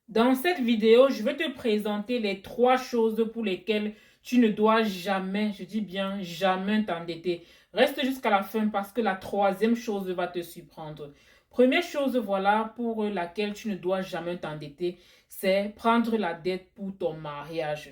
Dans cette vidéo, je vais te présenter les 3 choses pour lesquelles tu ne dois jamais, je dis bien jamais t'endetter. Reste jusqu'à la fin parce que la troisième chose va te surprendre. Première chose, voilà, pour laquelle tu ne dois jamais t'endetter, c'est prendre la dette pour ton mariage.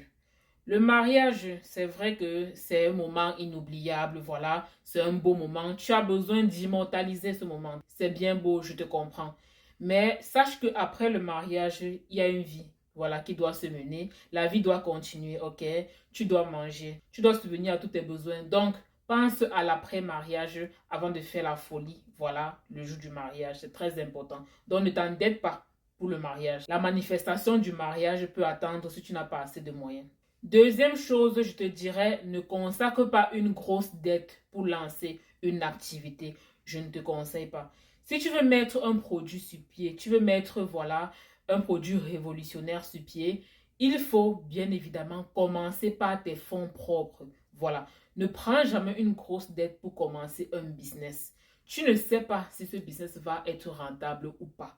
Le mariage, c'est vrai que c'est un moment inoubliable, voilà, c'est un beau moment. Tu as besoin d'immortaliser ce moment. C'est bien beau, je te comprends. Mais sache qu'après le mariage, il y a une vie, voilà, qui doit se mener. La vie doit continuer, ok? Tu dois manger, tu dois subvenir à tous tes besoins. Donc, pense à l'après-mariage avant de faire la folie, voilà, le jour du mariage. C'est très important. Donc, ne t'endette pas pour le mariage. La manifestation du mariage peut attendre si tu n'as pas assez de moyens. Deuxième chose, je te dirais, ne consacre pas une grosse dette pour lancer une activité. Je ne te conseille pas. Si tu veux mettre un produit sur pied, tu veux mettre, voilà, un produit révolutionnaire sur pied, il faut bien évidemment commencer par tes fonds propres. Voilà. Ne prends jamais une grosse dette pour commencer un business. Tu ne sais pas si ce business va être rentable ou pas.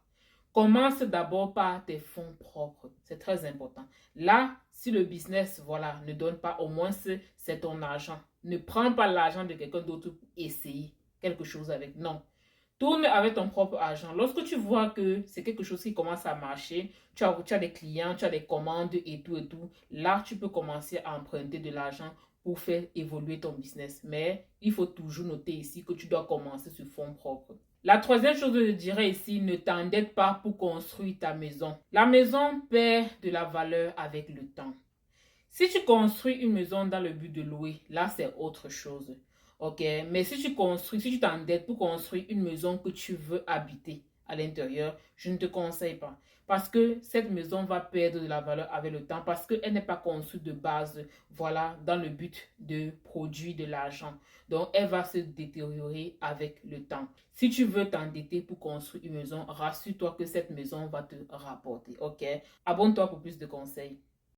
Commence d'abord par tes fonds propres. C'est très important. Là, si le business, voilà, ne donne pas, au moins c'est ton argent. Ne prends pas l'argent de quelqu'un d'autre pour essayer quelque chose avec. Non. Tourne avec ton propre argent. Lorsque tu vois que c'est quelque chose qui commence à marcher, tu as des clients, tu as des commandes et tout, là, tu peux commencer à emprunter de l'argent pour faire évoluer ton business. Mais il faut toujours noter ici que tu dois commencer sur fonds propres. La troisième chose que je dirais ici, ne t'endette pas pour construire ta maison. La maison perd de la valeur avec le temps. Si tu construis une maison dans le but de louer, là c'est autre chose. Ok, mais si tu t'endettes pour construire une maison que tu veux habiter à l'intérieur, je ne te conseille pas. Parce que cette maison va perdre de la valeur avec le temps, parce qu'elle n'est pas construite de base, voilà, dans le but de produire de l'argent. Donc, elle va se détériorer avec le temps. Si tu veux t'endetter pour construire une maison, rassure-toi que cette maison va te rapporter, ok? Abonne-toi pour plus de conseils.